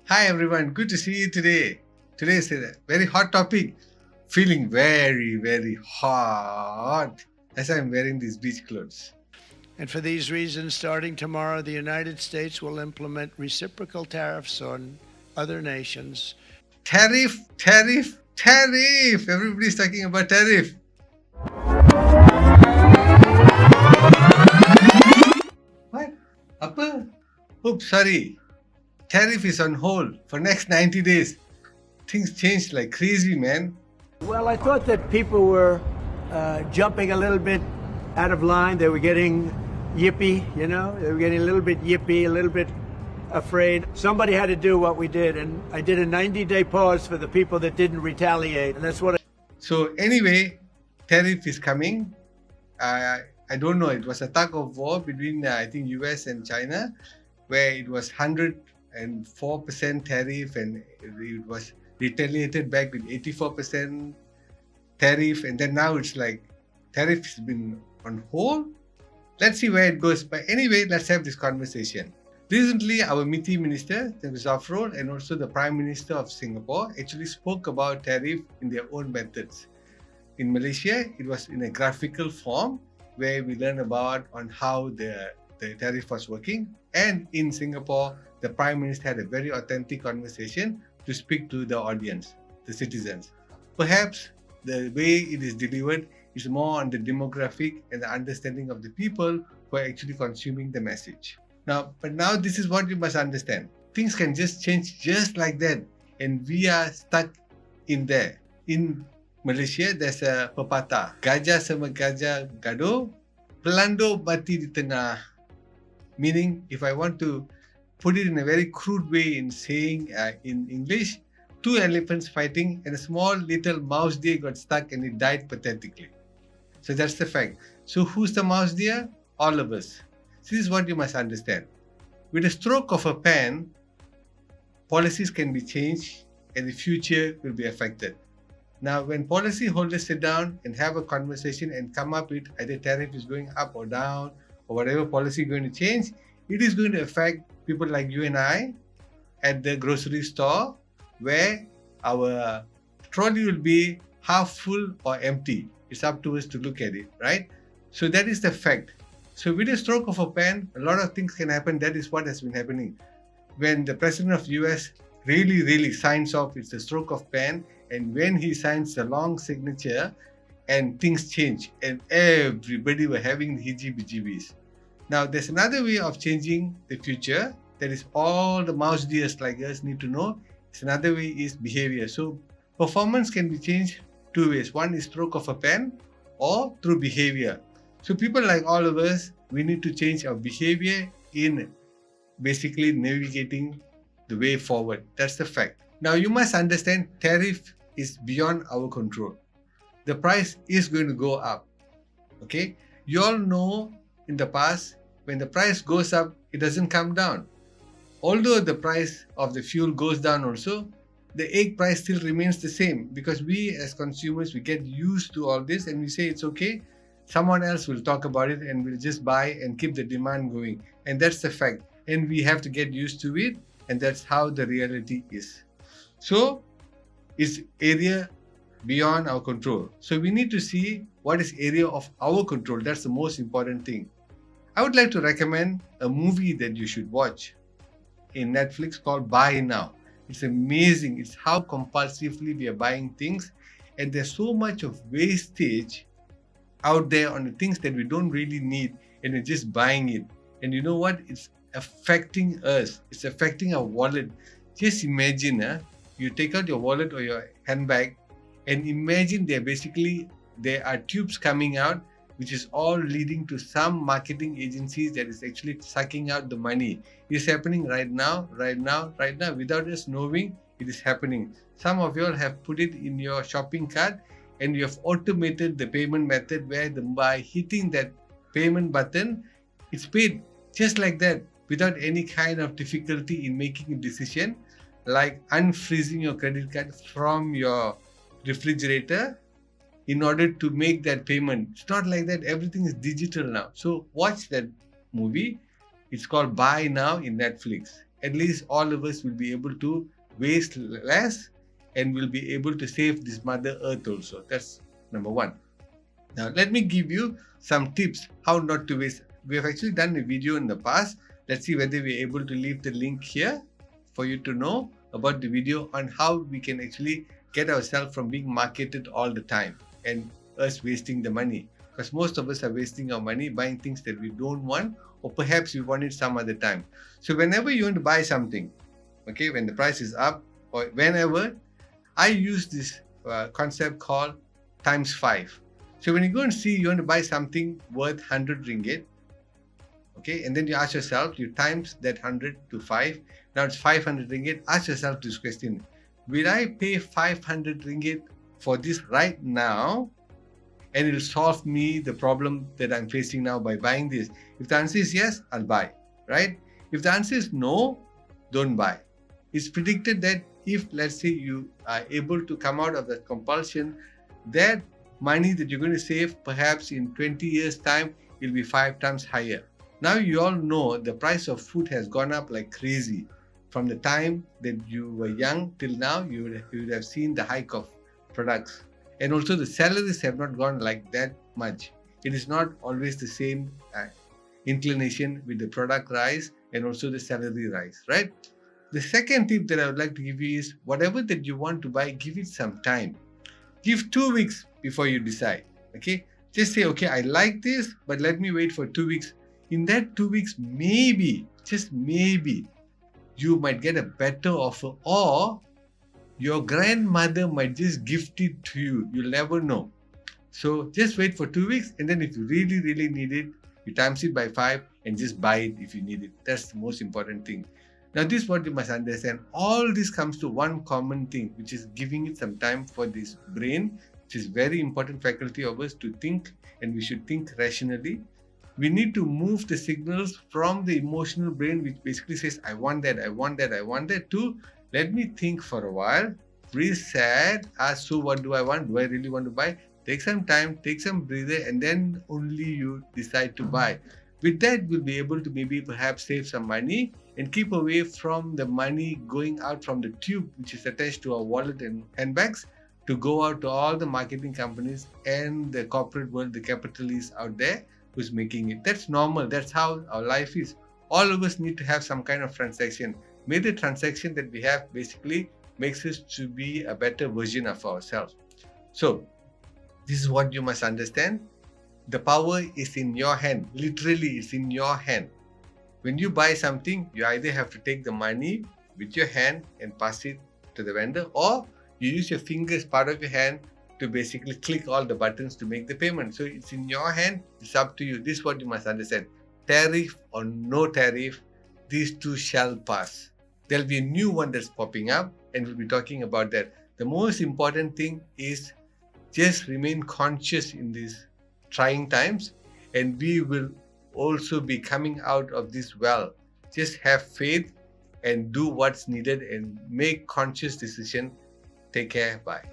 Hi everyone, good to see you today. Today is a very hot topic. Feeling very, very hot as I'm wearing these beach clothes. And for these reasons, starting tomorrow, the United States will implement reciprocal tariffs on other nations. Tariff, tariff, tariff! Everybody's talking about tariff. What? Apa? Oops, sorry. Tariff is on hold for next 90 days. Things changed like crazy, man. Well, I thought that people were jumping a little bit out of line. They were getting yippy, They were getting a little bit yippy, a little bit afraid. Somebody had to do what we did, and I did a 90-day pause for the people that didn't retaliate, and that's what I... So anyway, tariff is coming. I don't know. It was a tug of war between I think US and China, where it was 104% tariff, and it was retaliated back with 84% tariff, and then now it's like tariff has been on hold. Let's see where it goes. But anyway, let's have this conversation. Recently, our MITI Minister, Zafrul, and also the Prime Minister of Singapore actually spoke about tariff in their own methods. In Malaysia, it was in a graphical form where we learn about on how the tariff was working. And in Singapore, the Prime Minister had a very authentic conversation to speak to the audience, the citizens. Perhaps the way it is delivered is more on the demographic and the understanding of the people who are actually consuming the message. But now this is what you must understand. Things can just change just like that, and we are stuck in there. In Malaysia, there's a pepatah. Gajah sama gajah gaduh, pelando mati di tengah. Meaning, if I want to put it in a very crude way in saying in English, two elephants fighting and a small little mouse deer got stuck and it died pathetically. So that's the fact. So who's the mouse deer? All of us. This is what you must understand. With a stroke of a pen, policies can be changed and the future will be affected. Now, when policy holders sit down and have a conversation and come up with either tariff is going up or down or whatever policy is going to change, it is going to affect people like you and I at the grocery store, where our trolley will be half full or empty. It's up to us to look at it, right? So that is the fact. So with a stroke of a pen, a lot of things can happen. That is what has been happening. When the president of US really signs off, it's a stroke of pen, and when he signs the long signature, and things change, and everybody were having the heebie-jeebies. Now, there's another way of changing the future that is all the mouse deers like us need to know. It's another way is behavior. So performance can be changed two ways. One is stroke of a pen or through behavior. So people like all of us, we need to change our behavior in basically navigating the way forward. That's the fact. Now you must understand tariff is beyond our control. The price is going to go up. Okay? You all know in the past, when the price goes up, it doesn't come down. Although the price of the fuel goes down also, the egg price still remains the same, because we as consumers, we get used to all this and we say it's okay. Someone else will talk about it and we'll just buy and keep the demand going. And that's the fact. And we have to get used to it, and that's how the reality is. So it's area beyond our control. So we need to see what is area of our control. That's the most important thing. I would like to recommend a movie that you should watch in Netflix called Buy Now. It's amazing. It's how compulsively we are buying things, and there's so much of wastage out there on the things that we don't really need, and we're just buying it. And you know what? It's affecting us. It's affecting our wallet. Just imagine, you take out your wallet or your handbag, and imagine there are tubes coming out, which is all leading to some marketing agencies that is actually sucking out the money. It is happening right now, without us knowing. It is happening. Some of you all have put it in your shopping cart, and you have automated the payment method where by hitting that payment button, it's paid just like that, without any kind of difficulty in making a decision, like unfreezing your credit card from your refrigerator in order to make that payment. It's not like that. Everything is digital now. So watch that movie. It's called Buy Now in Netflix. at least all of us will be able to waste less and will be able to save this Mother Earth also. That's number one. Now, let me give you some tips how not to waste. We have actually done a video in the past. Let's see whether we're able to leave the link here for you to know about the video on how we can actually get ourselves from being marketed all the time and us wasting the money. Because most of us are wasting our money buying things that we don't want, or perhaps we want it some other time. So whenever you want to buy something, okay, when the price is up or whenever, I use this concept called times 5. So when you go and see you want to buy something worth 100 ringgit, okay, and then you ask yourself, you times that 100 to 5, now it's 500 ringgit. Ask yourself this question: will I pay 500 ringgit for this right now, and it'll solve me the problem that I'm facing now by buying this? If the answer is yes, I'll buy, right? If the answer is no, don't buy. It's predicted that if, let's say, you are able to come out of that compulsion, that money that you're going to save perhaps in 20 years time will be 5 times higher. Now you all know the price of food has gone up like crazy. From the time that you were young till now, you would have seen the hike of products. And also the salaries have not gone like that much. It is not always the same inclination with the product rise and also the salary rise, right? The second tip that I would like to give you is whatever that you want to buy, give it some time. Give 2 weeks before you decide, okay? Just say, okay, I like this, but let me wait for 2 weeks. In that 2 weeks, maybe, just maybe, you might get a better offer, or your grandmother might just gift it to you. You'll never know. So just wait for 2 weeks, and then if you really, really need it, you times it by 5 and just buy it if you need it. That's the most important thing. Now, this is what you must understand. All this comes to one common thing, which is giving it some time for this brain, which is very important faculty of us to think, and we should think rationally. We need to move the signals from the emotional brain, which basically says, I want that, I want that, I want that, to let me think for a while, reset, ask, so what do I want? Do I really want to buy? Take some time, take some breather, and then only you decide to buy. With that, we'll be able to maybe perhaps save some money and keep away from the money going out from the tube, which is attached to our wallet and handbags, to go out to all the marketing companies and the corporate world, the capitalists out there who's making it. That's normal. That's how our life is. All of us need to have some kind of transaction. May the transaction that we have basically makes us to be a better version of ourselves. So this is what you must understand. The power is in your hand. Literally, it's in your hand. When you buy something, you either have to take the money with your hand and pass it to the vendor, or you use your fingers, part of your hand, to basically click all the buttons to make the payment. So it's in your hand. It's up to you. This is what you must understand. Tariff or no tariff, these two shall pass. There'll be a new one that's popping up, and we'll be talking about that. The most important thing is just remain conscious in these trying times, and we will also be coming out of this well. Just have faith and do what's needed and make conscious decision. Take care. Bye.